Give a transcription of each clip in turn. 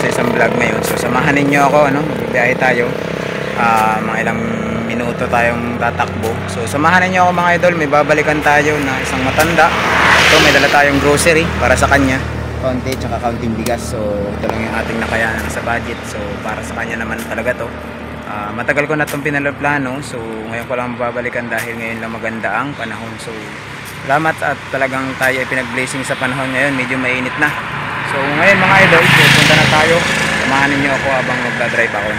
sa isang vlog ngayon. So samahan ninyo ako, ano, bibiyahe tayo. Mga ilang minuto tayong tatakbo. So samahan ninyo ako mga idol, may babalikan tayo na isang matanda. So may dala tayong grocery para sa kanya. Konti tsaka kaunting bigas. So ito lang yung ating nakayanan sa budget. So para sa kanya naman talaga to. Matagal ko na itong pinaloplano. So ngayon ko lang mababalikan dahil ngayon lang maganda ang panahon. So salamat at talagang tayo ay pinag-blessing sa panahon ngayon. Medyo mainit na. So ngayon mga idol, pupunta na tayo. Samahan ninyo ako habang magdadrive ako.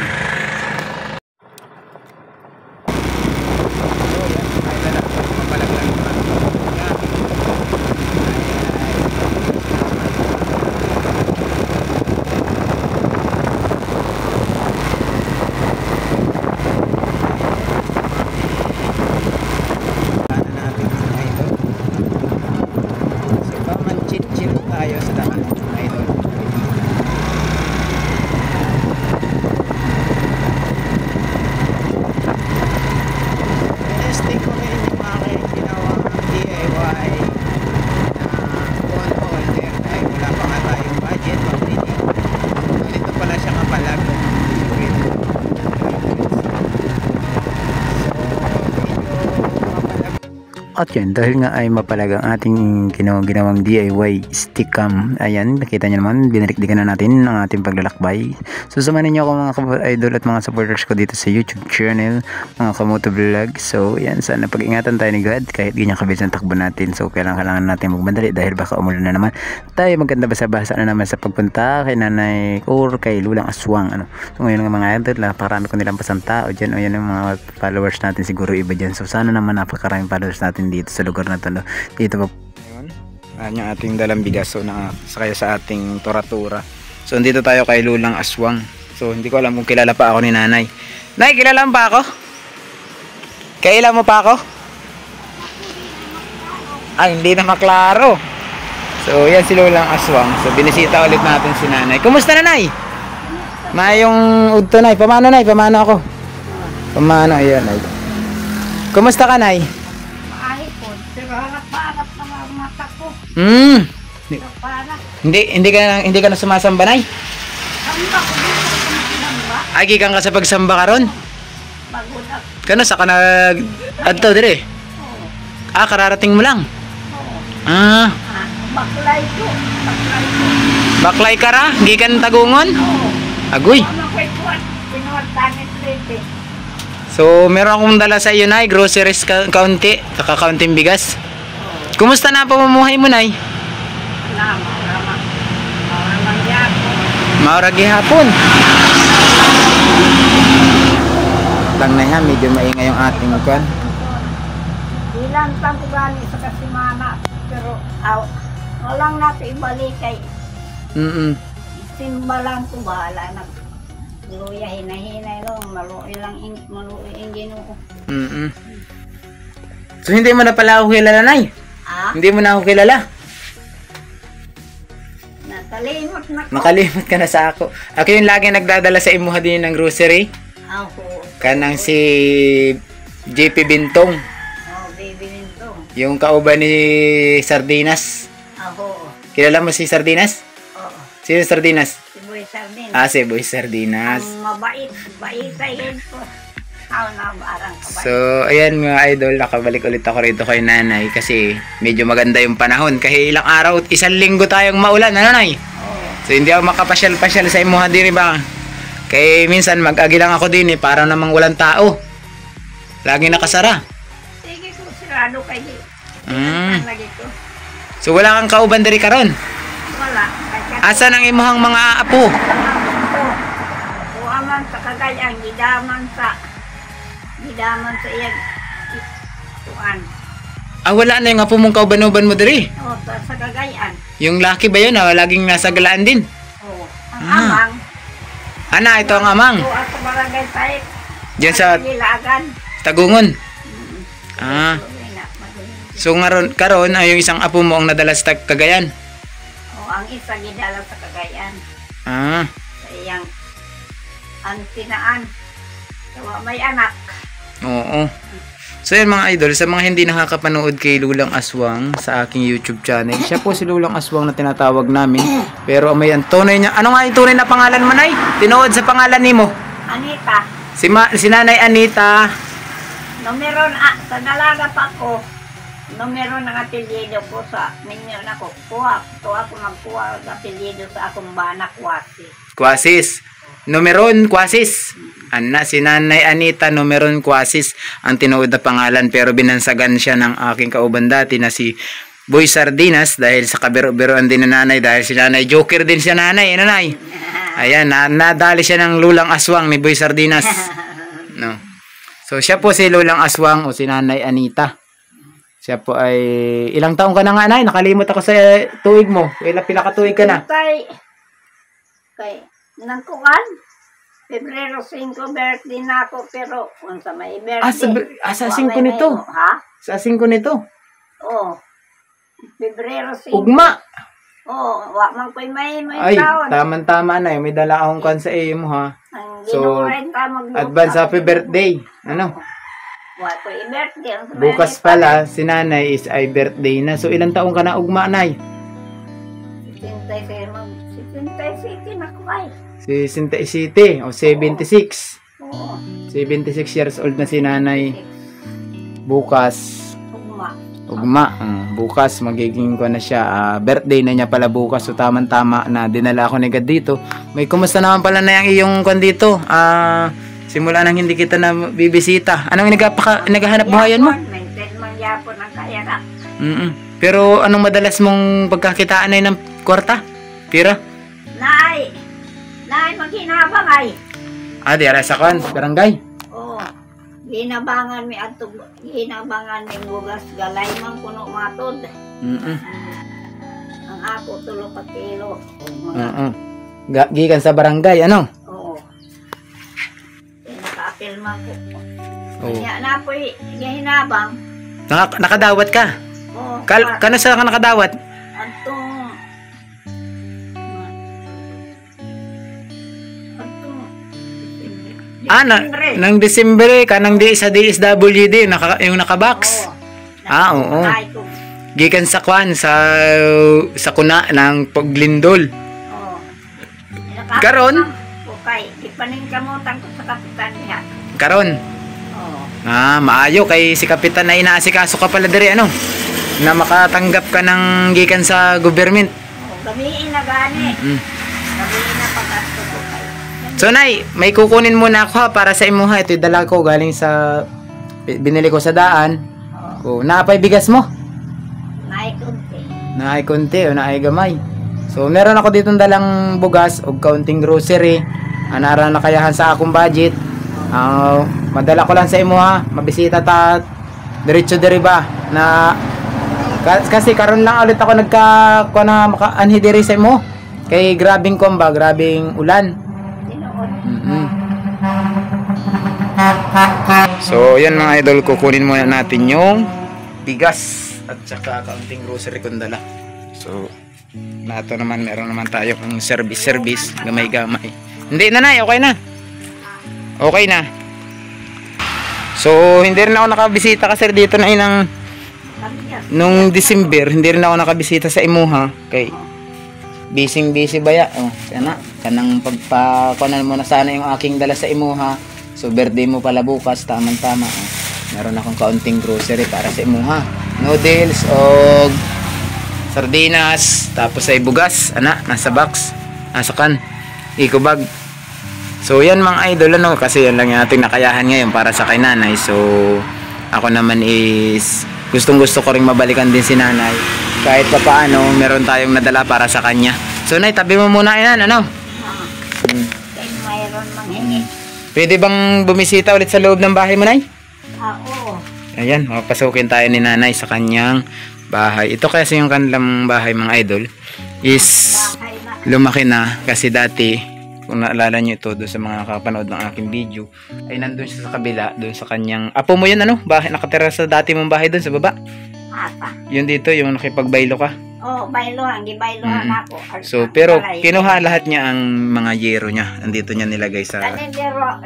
At yun, dahil nga ay mapalag ang ating ginawang DIY stick cam. Ayan, nakita nyo naman, binalik-dikan na natin ang ating paglalakbay. So samahan ninyo ako mga idol at mga supporters ko dito sa YouTube channel, mga kamoto vlog. So yan, sana pag-ingatan tayo ni God kahit ganyan kabilis ang takbo natin. So kailangan natin magmadali dahil baka umulan na naman. Tayo maganda basa-basa na naman sa pagpunta kay nanay or kay Lulang Aswang. Ano. So ngayon nga mga idol, napakarami ko nilang pasang tao dyan. O yan yung mga followers natin, siguro iba dyan. So sana naman napakaraming followers natin dito sa lugar na to, no? Dito pa yung ating dalang bigas. So nakasakay sa ating tura-tura. So dito tayo kay Lulang Aswang. So hindi ko alam kung kilala pa ako ni nanay. Nay, kilala mo pa ako? Kailan mo pa ako? Ay, hindi na maklaro. So yan si Lulang Aswang. So binisita ulit natin si nanay. Kumusta nanay? Mayong udto nay. Pamano nay? Pamano ako? Pamano? Ayan nay. Kumusta ka nay? Hindi ka na sumasamba nay? Ay, gikan ka sa pagsamba karon? Kano sa ka nag adto dire? Kararating mo lang. Baklay ka ra? Gikan Tagungon? Agoy. So, meron akong dala sa iyo nay, groceries kaunti, kakaunting bigas. Kumusta na pamumuhay mo nay? Maura gihapon. Lang na yan, medyo maingay yung ating kwan. Ilan tanto gani sa kasimana, pero walang natin ibalik kay simba lang ko bahala na luya hinahinay lang, maluoy lang maluoy ang Ginoo. So hindi mo na pala ako kilala nay? Hindi mo na ako kilala? Nakalimot na ko. Nakalimot ka na sa ako. Ako yung lagi nagdadala sa imuha din ng grocery. Ako. Kanang si JP Bintong. Baby Bintong. Yung kauban ni Sardinas. Ako. Kilala mo si Sardinas? Oo. Sino Sardinas? Si Boy Sardinas. Si Boy Sardinas. Ang mabait yan po. Na barang kabait. So, ayan mga idol, nakabalik ulit ako rito kay nanay kasi medyo maganda yung panahon. Kahit ilang araw, isang linggo tayong maulan, ano nay? So, hindi ako makapasyal-pasyal sa imuha din ba? Kaya minsan mag-agi lang ako din para namang walang tao. Lagi nakasara. Sige ko, sirado kayo. Lagi ko. So, wala kang kauban diri karon? Wala. Asan ang imuhang mga apo? Kuhaman sa Cagayan, gidaman sa iyag tuan. Wala na yung apo mong kauban-uban mo diri? Sa Cagayan. Yung laki ba yun? Laging nasa galaan din? Ang amang. Ito ang amang? Sa barangay Taip. Diyan sa Gilagan. Tagungon? So karon yung isang apo mo ang nadala sa Cagayan? Ang isa gidala sa Cagayan. Sa iyang antinaan. May anak. Oo. So yan mga idol, sa mga hindi nakakapanood kay Lulang Aswang sa aking YouTube channel, siya po si Lulang Aswang na tinatawag namin. Pero may ang tunay niya, ano nga yung tunay na pangalan mo, Nay? Tinood sa pangalan ni mo? Anita, Si Nanay Anita. numero sa dalaga pa ko, numero ng apelyido ko sa ninyo na ko. Ako magkuha ng apelyido sa akong banak wasi. Quasis. Numeron Quasis. Ana, si Nanay Anita Numeron Quasis ang tinuod na pangalan, pero binansagan siya ng aking kauban dati na si Boy Sardinas dahil sa kabiro-biroan din na nanay, dahil si Nanay Joker din siya nanay. Ano, Nay? Ayan, nadali siya ng Lulang Aswang ni Boy Sardinas. No. So siya po si Lulang Aswang o si Nanay Anita. Siya po ay ilang taong ka na nga, Nay? Nakalimot ako sa tuig mo. Pila katuig ka na? Kay nangkuan. Pebrero 5 birthday na ako, pero kung sa may birthday. Sa 5 nito? Ha? Sa 5 nito? Oo. Pebrero 5. Ugma! Oo, wak man ko'y may Ay, taon. tama na. May dala akong kan sa iyo mo, ha? Ang So, ginuren ka magbukas. advance happy birthday. Ano? Wak ko'y birthday. Ang Bukas pala, si Nanay is ay birthday na. So, ilang taong ka na ugma, Nay? 66 na ko ay. Si Sintay City, o 76. Oo. 76 years old na si Nanay. Bukas, Ugma. bukas magiging ko na siya. Birthday na niya pala bukas. So tama na dinala ako ni God dito. May kumusta naman pala na yung iyong kwan dito? Simula nang hindi kita na bibisita. Anong naghahanap buhayan mo? Maintain man yapon ang kaya ka. Pero anong madalas mong pagkakitaan ay ng kwarta? Pira? Nay, maghinabang ay. Di ara sa kwan, barangay. Oo. Ginabangan mi bugas galay man kuno matod. Ang ako tulo ka kilo. Gikan sa barangay, ano? Oo. Naka-apil man ko. Oo. Kaya na po'y hinabang. Nakadawat ka? Oo. Kano sa ka nakadawat? Nang Disyembre ka nang di sa DSWD yung nakabox. Oo. Gikan sa kwan sa kuna ng paglindol. Oo. Karon? Okay, ipaning kamutan ko sa kapitan niya. Karon? Oo. Maayo kay si kapitan na inaasikaso ka pala diri, ano? Na makatanggap ka ng gikan sa government. Oo, gamiin na gani. Gamiin na pag-asto ko kayo. So, Nay, may kukunin muna ako, ha, para sa imuha. Ito yung dala ko galing sa binili ko sa daan. Oo. Naapay bigas mo? Naikunti. Naay konti o naay gamay. So, meron ako ditong dalang bugas o kaunting grocery. Anara na kayahan sa akong budget. Madala ko lang sa imuha. Mabisita ta diretso diri ba na kasi karon lang ulit ako maka-anhi diri sa imo. Kay grabing komba, grabing ulan. So, yan mga idol, kukunin muna natin yung bigas at saka kaunting grocery kong dala. So, nato naman, meron naman tayo ng service, gamay-gamay. Hindi na, Nay, okay na. Okay na. So, hindi rin ako nakabisita kasi dito na nung December, hindi rin ako nakabisita sa imuha. Kay busy baya. Kanang pagpakunan mo na sana yung aking dala sa imuha. So birthday mo pala bukas, tama. Meron akong kaunting grocery para sa imuha. Noodles o sardinas, tapos ay bugas, nasa box, nasa kan, eco bag. So yan mga idol, kasi yan lang yung ating nakayahan ngayon para sa kay Nanay. So ako naman is gustong-gusto ko ring mabalikan din si Nanay. Kahit pa paano, meron tayong nadala para sa kanya. So, Nay, tabi mo muna yan, ano? Kaya mayroon manghingi. Pwede bang bumisita ulit sa loob ng bahay mo, Nay? Oo. Ayan, mapasukin tayo ni Nanay sa kanyang bahay. Ito kasi yung kanilang bahay, mga idol, is lumaki na. Kasi dati, kung naalala nyo ito, doon sa mga kapanood ng aking video, ay nandun siya sa kabila, doon sa kanyang, apo mo yun, bahay, nakatira sa dati mong bahay doon sa baba. Ata. Yun dito, yung nakipagbaylo ka. Oo, baylohan. Gibaylohan ako. So, pero kinuha lahat niya ang mga yero niya. Andito niya nilagay sa...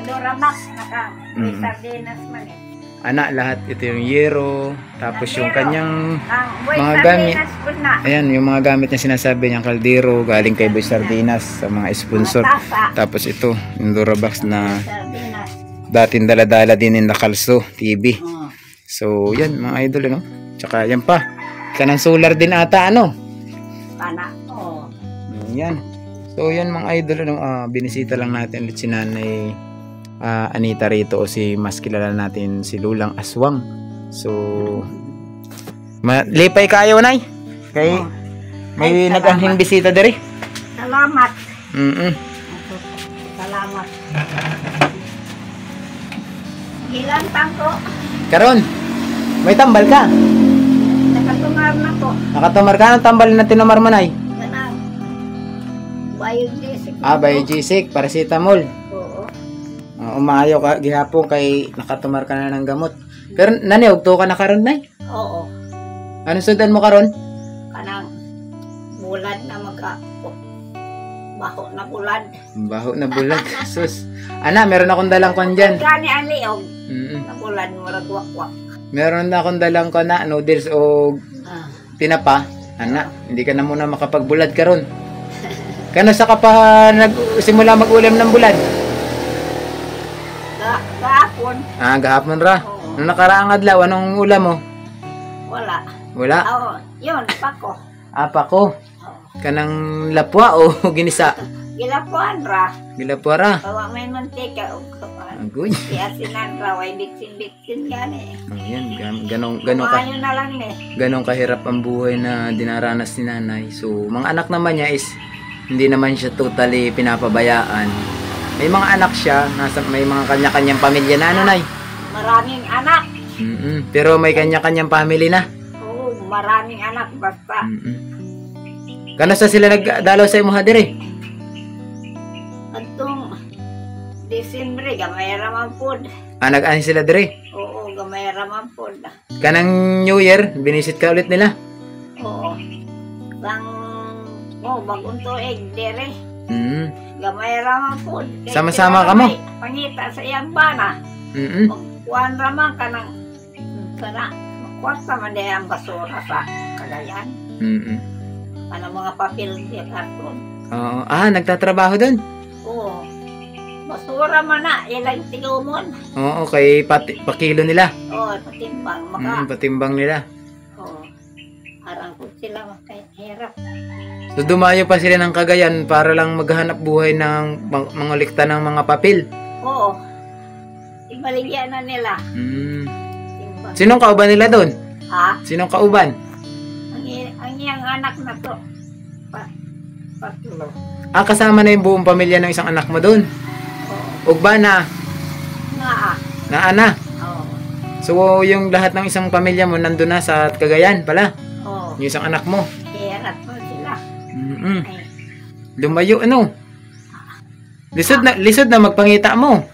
Dora Max, naka-sardinas man eh. Anak, lahat ito yung yero, tapos yung kanyang Ang Boy mga gamit. Sardinas po na. Ayan, yung mga gamit niya sinasabi niyang kaldero, galing kay Boy Sardinas sa mga sponsor. Mga tasa. Tapos ito, yung Durabox na Sardinas. dating dala-dala din in Nakalso TV. Oh. So, yan mga idol, ano? Tsaka yan pa, kanang solar din ata, ano? Kana. Oh. Yan. So, yan mga idol, ano? Binisita lang natin ulit si Nanay Anita rito, o si mas kilala natin si Lulang Aswang. So, lipay kayo, Nay. Kay, may Ay, nag-anhing bisita diri. Salamat. Salamat. Salamat. Ilan tangko? Karon, may tambal ka. Nakatungar na po. Nakatumar ka ng tambal na tinumar mo, Nay. Ganang. Biogesic. Biogesic, paracetamol. Oo. Umayaw ka gihapon kay nakatumar ka na ng gamot. Pero nani, ugto ka na karon, Nay. Oo. Ano sudan mo karon? Kanang bulad na baho na bulad. Baho na bulag. Sus. Ana, meron akong dalang kon dyan. Gani ang liog. Mm-mm. Na bulad mo ragwakwak. Meron na akong dalang kon na noodles o Ah. tinapa. Ana, hindi ka na muna makapagbulad karon. Kano sa ka pa nagsimula mag-ulam ng bulad? Kahapon. Gahapon ra. Oo. Nung nakaraang adlaw, anong ulam mo? Wala. Wala. Oo. Yun, pako. Apa ko. Oo. Kanang lapwa o ginisa? Gilapuan ra. Gilapwa ra. Bawa may mantika o kapan. Agoy. Kaya sinandra, way bitsin-bitsin gani. Ayan, ganong Kumayo na lang ni. ganong kahirap ang buhay na dinaranas ni Nanay. So, mga anak naman niya is hindi naman siya totally pinapabayaan. May mga anak siya, may mga kanya-kanyang pamilya na, ano, Nay? Maraming anak. Pero may kanya-kanyang family na. Oo, maraming anak basta. Kano sa sila nagdalaw sa imuha dire? Atong Disyembre, gamay raman pod. Nag-ani sila dire? Oo, gamay raman pod. Kanang New Year, binisit ka ulit nila? Oo. Bagong tuig, dire. Gamay raman pod. Sama-sama ka mo? Pangita sa iyang bana. Magkuhan raman ka ng kwarta man din ang basura sa Cagayan. Ano mga papel niya karton. Oo. Nagtatrabaho dun? Oo. Basura man na, ilang tigumon. Oo, kay pakilo nila. Oo, patimbang. Patimbang nila. Oo. Harang ko sila makahirap. So dumayo pa sila ng Cagayan para lang maghanap buhay ng mangolikta ng mga papel. Oo. Ibaligyan na nila. Timbang. Sinong kauban nila doon? Ha? Sinong kauban? Ang iyang anak na to. Patlo. Kasama na yung buong pamilya ng isang anak mo doon. Oo. Ugba na. Nga. Na. Oo. So yung lahat ng isang pamilya mo nandun na sa Cagayan pala. Oo. Yung isang anak mo. Hirap mo sila. Ay. Lumayo ano? Lisod na magpangita mo.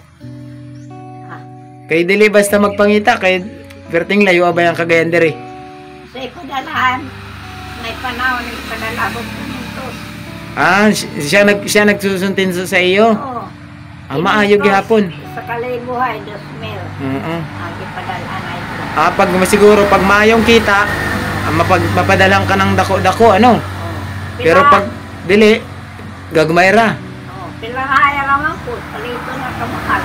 Kay dili basta magpangita kay perting layo abay ang Cagayan dire. Sa ipadalahan, may panahon ng ipadalabot ko nito. Siya nagsusuntin sa iyo. Oo. Maayo gihapon. Sa kalibuhay, 2,000. Oo. Ang ipadalahan ay ito. Pag siguro pag maayong kita, mapadalang ka ng dako-dako ano. Pero pag dili gagmay ra. Pilangaya naman po, palito na kamahal.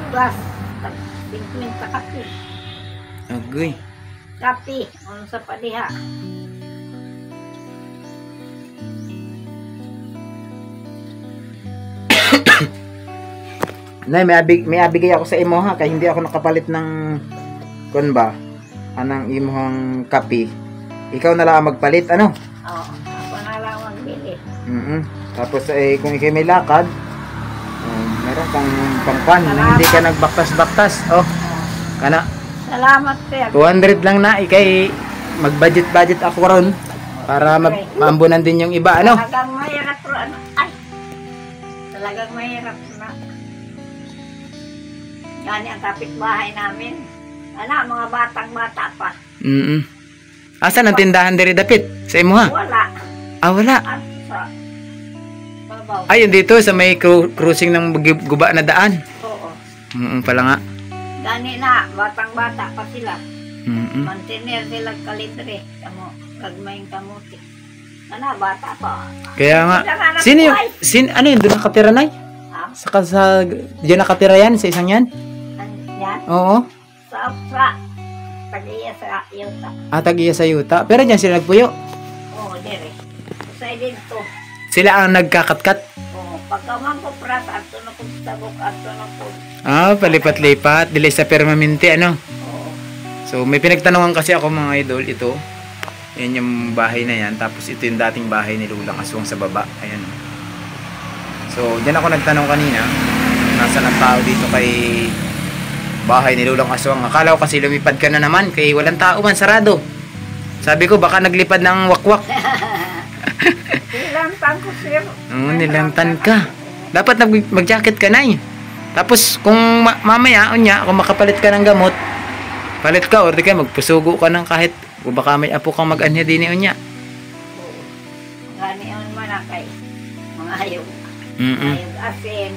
Gas, 50 kapi. Agoy. Kapi, ano sa padiha. Nay, may abigay ako sa imo ha, kaya hindi ako nakapalit ng kun ba anang imong kape. Ikaw na lang ang magpalit ano? Oo, ako na lang magbili. Tapos kung ikay may lakad, meron kang pangpan, hindi ka nagbaktas-baktas. Kana Salamat, sir. 200 lang na ikay mag-budget ako ron para maambunan din yung iba ano. Talagang mahirap ro ano. Ay. Talagang mahirap na. Gani ang kapitbahay namin. Mga batang-bata pa. Asan ang tindahan diri dapit? Sa imo ha? Wala. Wala. At sa babaw. Ayun dito sa may cruising ng guba na daan. Oo. Pala nga. Gani na, batang-bata pa sila. Mm-mm. Mantinir sila kalibre. Kamo, kagmayang kamuti. Bata pa. Kaya nga. Ano yun? Doon nakatira, Nay? Ha? Diyan nakatira yan? Sa isang yan? Yan? Oo. Sa tag-iya sa yuta. Tag-iya sa yuta. Pero diyan sila nagpuyo. Oo, dire. Sa dito. Sila ang nagkakatkat? Oo. Pagkaman ko pras, ato na po sabok, ato na po. Palipat-lipat. Dili sa permanente, ano? Oo. So, may pinagtanungan kasi ako mga idol. Ito. Yan yung bahay na yan. Tapos ito yung dating bahay ni Lulang Aswang sa baba. Ayan. So, dyan ako nagtanong kanina. Nasaan ang tao dito kay bahay ni Lulang Aswang. Akala ko kasi lumipad ka na naman. Kaya walang tao man, sarado. Sabi ko, baka naglipad ng wakwak. Nilangtan ko, sir. Oo, nilangtan ka. Dapat mag-jacket ka na eh. Tapos, kung mamaya, kung makapalit ka ng gamot, palit ka, or di ka, magpusugo ka ng kahit, o baka may apo kang mag-anya din unya. Oo. Gani ang manakay. Mga hayog. Mm-mm. Hayog asin.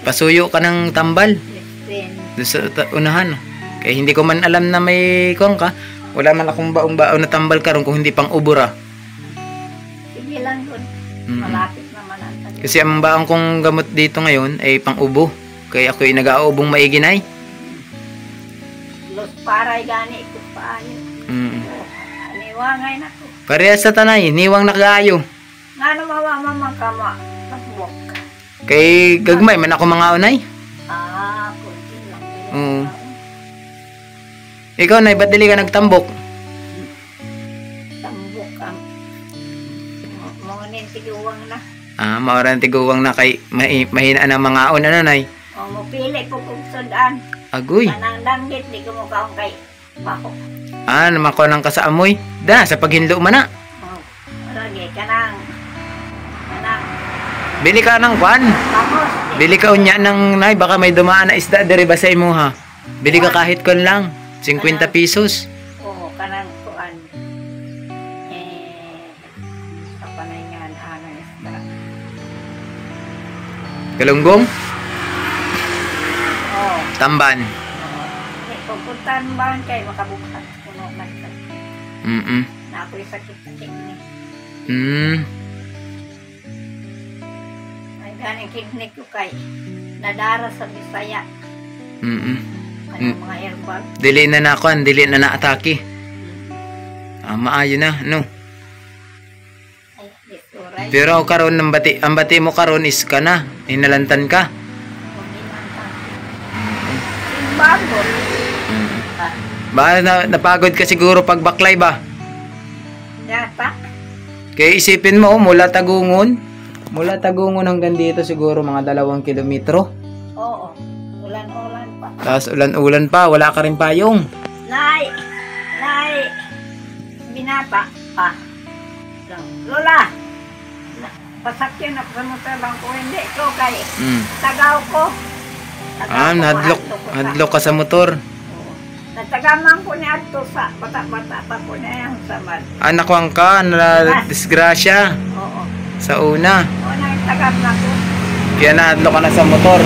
Pasuyo ka ng tambal. Asin. Doon sa unahan. Kaya hindi ko man alam na may kung ka. Wala man akong baong-baon na tambal karon kung hindi pang ubura. Sige lang doon. Mm-mm. Malapit naman ang tayo. Kasi ang baong kong gamot dito ngayon ay pang ubo. Kaya ako'y nag-aubong maiginay. Los paray gani ko paayo. Aniwangay na ko. Parehas sa tanay, niwang nakaayo. Nga no mama kama. Nagbok. Kay gagmay man ako mga unay. Kunti lang. Oo. Ikaw na, ba't dili ka nagtambok? Tambok ang mga nintiguwang na. Maoran tiguwang na kay mahina ang mga on, ano nay? Mupili po kung sudaan. Agoy. Kanang danggit, di ko mo kaong kay bako. Namako ng kasaamoy. Da, sa paghinlo man na. Lagi, kanang. Bili ka ng kwan. Tapos, Bili ka unya ng nay, baka may dumaan na isda diri ba sa imo ha. Bili ka kahit kon lang, 50 pesos. kanang kuan. Kapanay nga anang isda. Galunggong, Oo. tamban. Pupuntan ba kay makabukas kuno nagsa. Na ako'y sakit-sakit ni. Ay ganing kidney ko kay nadara sa Bisaya. Ano mga herbal. Dili na nakuan, dili na naatake. Maayo na, no. Ay, disuray. Pero karon ang bati mo karon is kana, inalantan ka. Bago. Ba napagod ka siguro pag baklay ba? Yata. Kaya isipin mo, mula Tagungon hanggang dito siguro mga 2 kilometro. Oo. Ulan-ulan pa. Tapos ulan-ulan pa, wala ka rin payong. Nay! Binata. Lola! Pasakyan ako sa motor ko. Hindi ko kay tagaw ko. Hadlok ka sa motor. Natagaman ko niya ito sa bata-bata pa ko na yung samad. Anak ko ka, na disgrasya Oo. sa una. Unang tagam na ko. Kaya nahadlok ka na sa motor.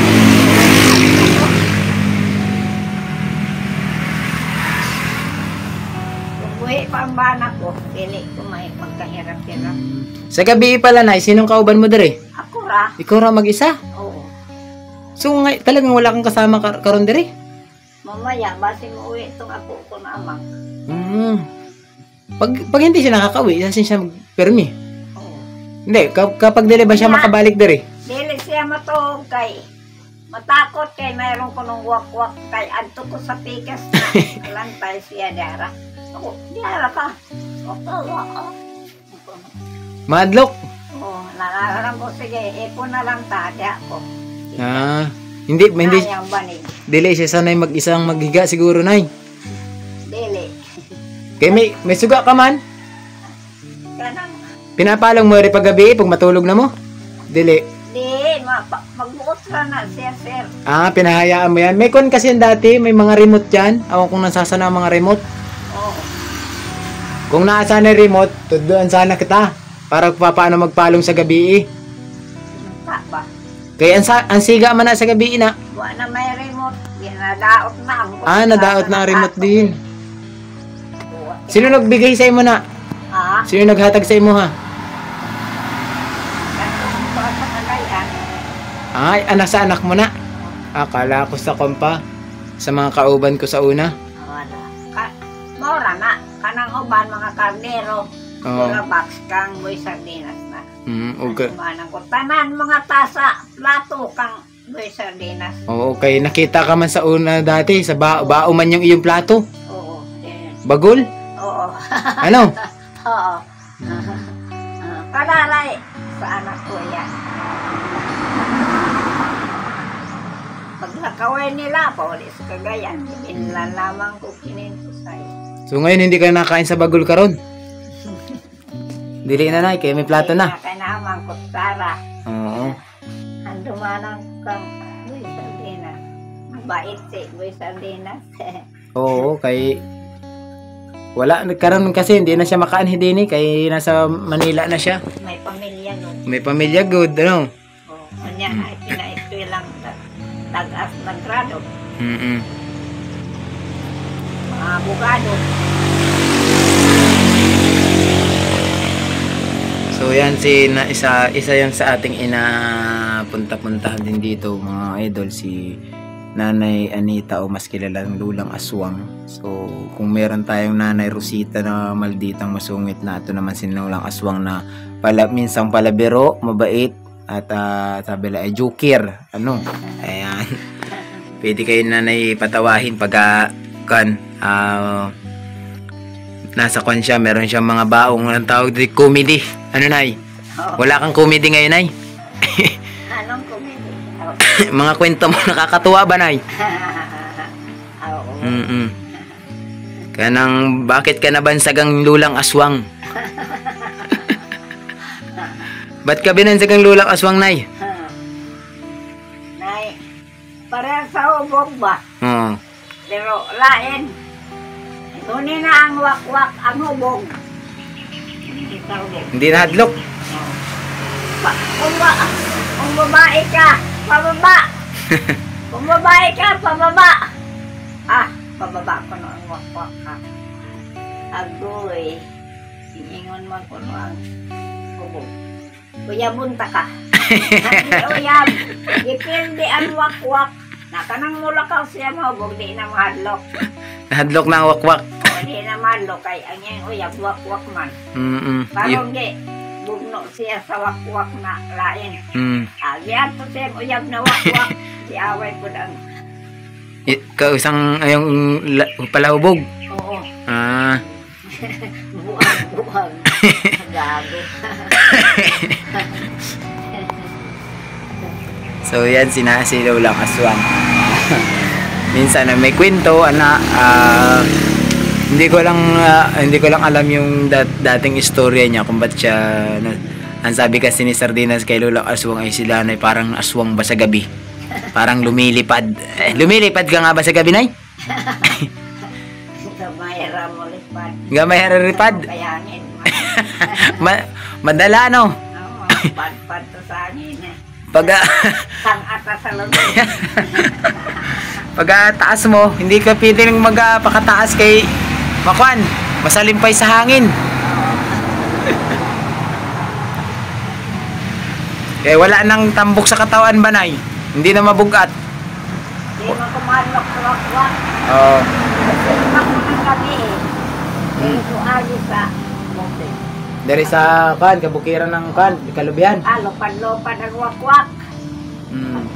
Uwi pa ang bana ko. Pili ko may magkahirap-hirap. Sa gabi pala na, sinong kauban mo dire? Ako ra. Ikaw ra mag-isa? Oo. So talagang wala kang kasama karon dire? Mamaya, basi mo uwi itong apo ko na amang. Pag hindi siya nakakauwi, saan siya magpermi? Oo. Hindi, kapag dili ba siya makabalik dire? Dili siya matuog kay matakot kay mayroon ko nung wak-wak kay adto ko sa pikas na lantay siya dara. Ako, dara ka. Madlok? Oo, nanalarang ko sige, ipon na lang tadi ako. Hindi Sayang banig. dili siya sanay mag-isang maghiga siguro nay. Dili. Kaya may suga ka man? Kanang, Pinapalong mo rin pag gabi pag matulog na mo? Dili. magbuot na siya, sir. Pinahayaan mo yan. May kon kasi yan dati, may mga remote yan. Awan kung nasasana ang mga remote. Oo. Kung naasana yung remote, tuduan sana kita. Para paano magpalong sa gabi. Pa ba? Kaya ang siga man na sa gabi na. Buwan na may remote. Yan na nadaot na. Nadaot na ang remote din. Sino nagbigay sa imo na? Sino naghatag sa imo ha? Ay, nasa anak mo na? Akala ko sa kompa. Sa mga kauban ko sa una. Maura na. Kanang uban mga karnero. Mura box kang boy sardinas na. Okay. Manang ko. Tanan mga tasa. Plato kang boy sardinas. Oo, okay. Nakita ka man sa una dati. Sa bao man yung iyong plato. Oo. Bagol? Oo. Ano? Oo. Kanaray sa anak ko yan. Paglakaway nila, paulit sa Cagayan. Inlan lamang ko kininto sa'yo. So ngayon hindi ka nakain sa bagol karon? Dili na kaya may plato na. Kaya naman ko Sara. Oo. Andumanang kang Boy Sardinas. Mabait si Boy Sardinas. Oo, kay wala nagkaroon kasi hindi na siya makaanhi din kay nasa Manila na siya. May pamilya nun. May pamilya good, ano? Oo. Kanya ay pinaistri lang tag-as na grado. Mga abogado. So yan isa yan sa ating punta-puntahan din dito mga idol, si Nanay Anita o mas kilalang Lulang Aswang. So kung meron tayong Nanay Rosita na malditang masungit na, ito naman si Lulang Aswang na minsang palabiro, mabait at sabi lang ay jokir. Ano? Ayan. Pwede kayo Nanay patawahin pag nasa kwan siya, meron siyang mga baong ang tawag dito comedy. Ano Nay? Wala kang comedy ngayon Nay? Anong comedy? Mga kwento mo nakakatuwa ba Nay? Oo. Kanang bakit ka nabansagang Lulang Aswang? Ba't ka binansagang Lulang Aswang Nay? Nay, para sa ubog ba? Oo. Pero lain. Tunin na ang wakwak ang hubog. Hindi sa hubog. Hindi na hadlok. Kung babae ka, pababa. Kung babae ka, pababa. Pababa ko no ang wakwak ka. Agoy. Siningon mo ko no ang hubog. Uyabunta ka. Hindi uyab. Depende ang wakwak. Nakanang mula ka siya mahubog, di na mahadlok. Hadlok na ang wakwak. Di na mahadlok kay ang yung uyab wakwak man. Parang di, bugno siya sa wakwak na lain. Agian to siya uyab na wakwak, di away po lang. Kausang yung palahubog? Oo. Buwag. Gago. So yan si Lulang Aswang. Minsan may kwento hindi ko lang alam yung dating istorya niya kung ba't siya ang sabi kasi ni Sardinas kay Lulang Aswang ay sila na parang aswang ba sa gabi. Parang lumilipad. Lumilipad ka nga ba sa gabi, Nay? Gamayara mo lipad. Gamayara lipad? Kayangin. Madala, no? Oo, pad to sa angin eh. Sang atas sa loob. Pag taas mo, hindi ka pwedeng magpakataas kay Makwan, masalimpay sa hangin. Kaya wala nang tambok sa katawan ba, Nay? Hindi na mabugat. Hindi mo kumanok sa wakwak. Oo. Kasi ako ng gabi eh. Dahil ko agis sa bote. Dari sa kabukiran ng Kalubihan. Lopad-lopad ang wakwak.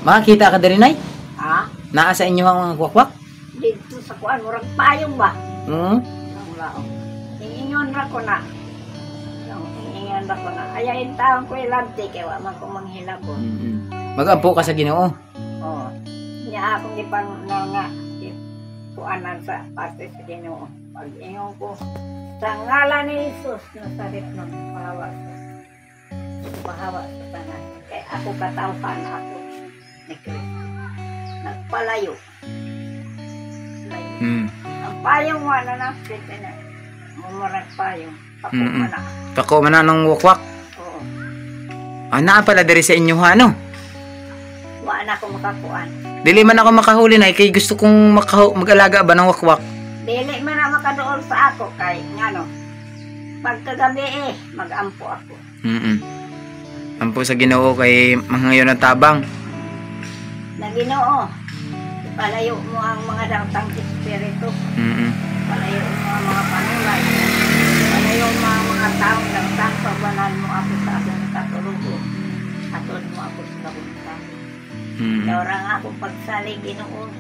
Makakita ka dari, Nay? Ha? Naa sa inyo ang wakwak? Dito sa kuan, murag payong ba? Wala. Iingon ra ko na. Iingon ra ko na. Ayayin taon ko ilanti, kaya wa man ko manghilabon. Mag-ampo ka sa Ginoo. Oo. Niya akong ipang nga kuanan sa parte sa Ginoo. Pag-ingon ko, sa ngalan ni Jesus, nasarit ng pahawa sa tanan. Kaya ako katawhan ako ni Kristo. Nagpalayo. Ang payong wala na kita na. Mumurag payong. Pako man na. Pako man na ng wakwak. Oo. Naa pala dari sa inyo ano? Wala na ako makakuan. Dili man ako makahuli na, kay gusto kong mag-alaga ba ng wakwak. Dili man na makadool sa ako kay ngano. Pagkagabi mag-ampo ako. Ampo sa Ginoo kay mga ang tabang. Na Ginoo, palayo mo ang mga dautang espiritu. Palayo mo ang mga panulay. Palayo mo ang mga taong dautang pagbanan mo ako sa akong katulugo. Atod mo ako sa kabuntan. Naurang akong pagsalig Ginoo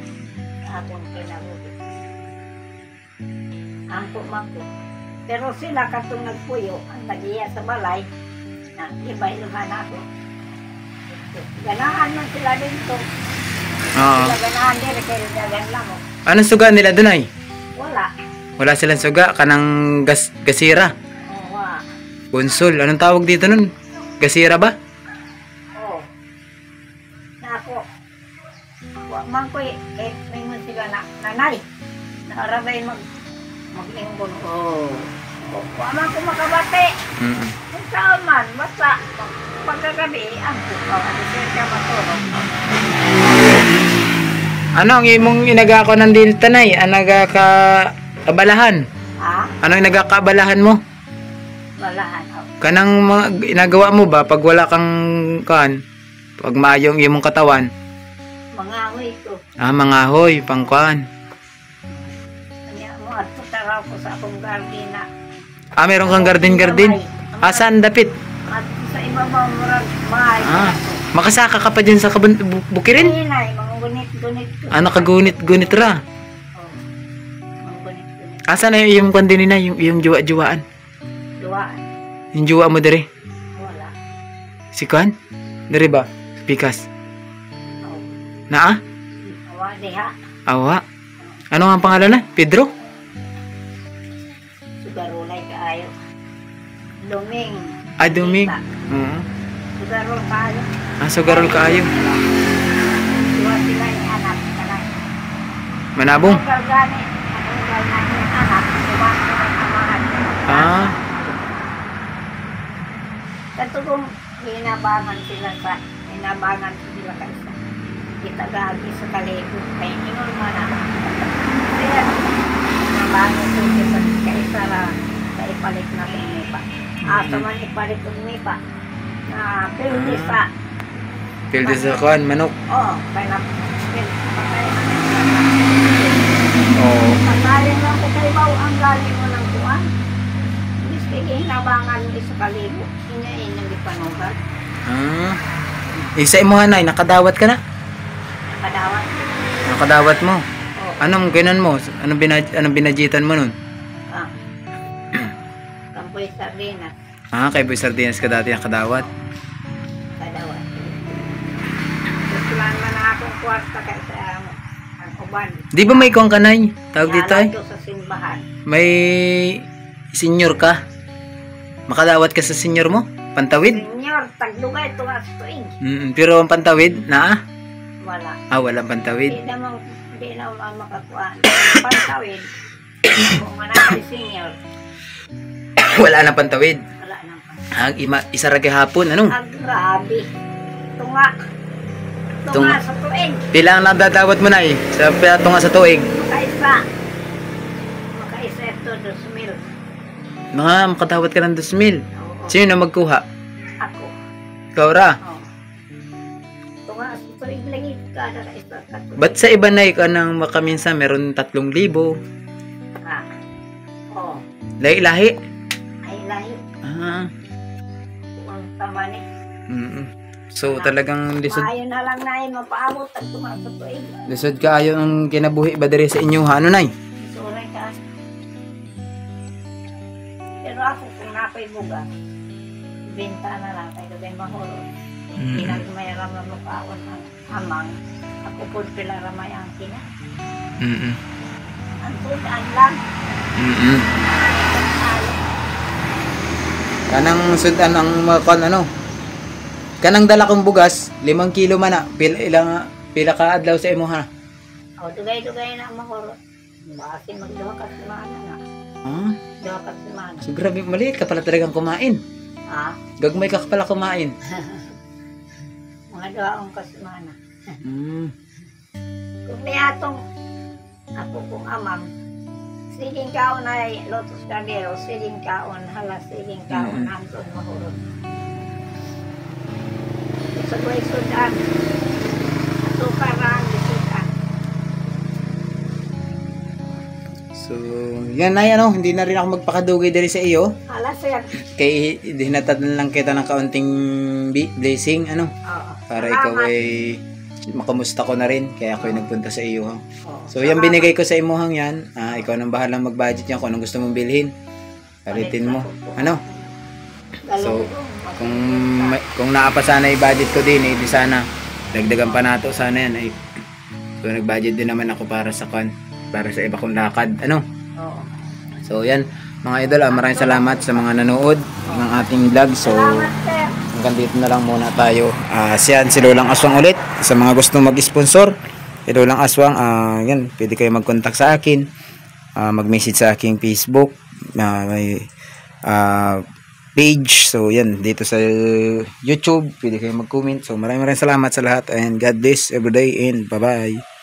sa akong kinabuhi. Ampo man ko. Pero sila katong nagpuyo ang tagiya sa balay na iba-iluhan ako. Ganahan man sila dito. Sila ganahan din kaya dagan lang mo. Anong suga nila dun ay? Wala. Wala silang suga, kanang gasira. Wala. Bunsol, anong tawag dito nun? Gasira ba? Oo. Na ako. Man ko may mo sila na nanay. Naarabay mag-ingon. Man ko makabate. Kung saan man, basta pagkagabi, ang bukaw. Ano siya siya matulog. Ano ang imong inagako ng tanay? Ang nagakaabalahan? Ha? Ano ang nagakaabalahan mo? Balahan. Kanang mga ginagawa mo ba pag wala kang pag maayo ang imong katawan? Mga amoy ko. Mangahoy, pangkuan. Kanya mo at putaraw ko sa akong gardina. Meron kang garden? Saan dapit? At sa ibabaw murag bahay. Makasaka ka pa dyan sa bukirin? Hinay, mga gunit-gunit ko. Nakagunit-gunit ra. Mga gunit-gunit. Saan na yung kandini na, yung juwa-juwaan? Duwaan. Yung juwa mo dere? Wala. Si Kwan? Dere ba? Pikas? Naa? Awa diha. Awa. Ano nga ang pangalan na? Pedro? Sugarulay kaayo. Duming. Duming. Sugarol kaayo. Sugarol kaayo. Duwa sila yung anak. Manabong? Ang galgani. Ang galgani yung anak. Duwa sila yung amahan. Katugong hinabangan sila sa isa. Itagagi sa kaligo. Kaya ingon man ako. Kaya hinabangan sila sa isa na ipalit na sa umipa. Asa man ipalit ng umipa. Na pildi sa Pildi sa Kwan, manok. kaya na patay na Pasaling lang ko kayo ba ang galing mo ng kuwan? Sige, hinabangan mo sa kaligo. Inayin ng ipanugat. Isa mo hanay, nakadawat ka na? Nakadawat. Nakadawat mo? Anong kinan mo? Anong binajitan mo nun? Kampoy sardinas. Kay Boy Sardinas ka dati nakadawat? Kadawat. Tutulan man akong kwarta kay sa ang uban. Di ba may kong kanay? Tawag dito ay? Yalay ko sa simbahan. May senior ka? Makadawat ka sa senior mo? Pantawid? Senyor, tagdugay ito nga sa tuig. Pero ang pantawid, Wala. Walang pantawid. Hindi naman makakuhaan. Pantawid. Kung manakay senior. Wala na pantawid. Wala nang Isa ra hapon, ano? grabe. Tunga sa tuig. Pila ang nadadawat mo na sa tunga sa tuig? Makaisa ito, 2,000. Makadawat ka ng 2,000. Sino na magkuha? Ako. Ikaw ra? Tunga sa tuig lagi kada isa ka. Ba't sa iba na ka nang makaminsan meron 3,000? Lahi-lahi? Ay lahi. Ang tama ni. So talagang lisod. Maayo na lang na mapaabot ang tunga sa tuig. Lisod ka ayo ang kinabuhi ba diri sa inyo? Ano nay? Suray ka. Pero ako kung nako'y buga, benta na lang tayo gawin mahuro. Pinagmayara na mukhaon ang amang. Ako po pila ramay ang kina. Ang sudan lang. Kanang sudan ang ano? Kanang dala kong bugas, 5 kilo man na. Pila ka adlaw sa imo ha? Dugay-dugay na mahuro. Basi magduha ka semana na. Duha ka semana. So grabe, maliit ka pala talagang kumain. Gagmay ka pala kumain. Mga duhaong ka semana. Kung may atong ako kung amam, siging kaon ay Lotus Cardero, siging kaon, hala siging kaon, Anton Mahurot. Sa buhay sudan, ato karang sudan. So, yan ay hindi na rin ako magpakadugay dali sa iyo. Hala sir. Kay hinatad lang kita ng kaunting blessing, Oo. para Salamat. ikaw ay makamusta ko na rin, kaya ako ay nagpunta sa iyo. Oo. So, yan binigay ko sa imuhang yan. Ikaw nang bahalang mag-budget yan kung anong gusto mong bilhin. Palitin mo. So, kung naapa sana yung budget ko din, di sana dagdagan pa nato sana yan. So, nag-budget din naman ako para sa iba kong lakad. Oo. So, yan. Mga idol, maraming salamat sa mga nanood ng ating vlog. So, Salamat sir. hanggang dito na lang muna tayo. Si Lolang Aswang ulit. Sa mga gusto mag-sponsor, si Lolang Aswang, yan, pwede kayo mag-contact sa akin. Mag-message sa aking Facebook. May page. So, yan, dito sa YouTube, pwede kayo mag-comment. So, maraming salamat sa lahat. And God bless every day and bye-bye.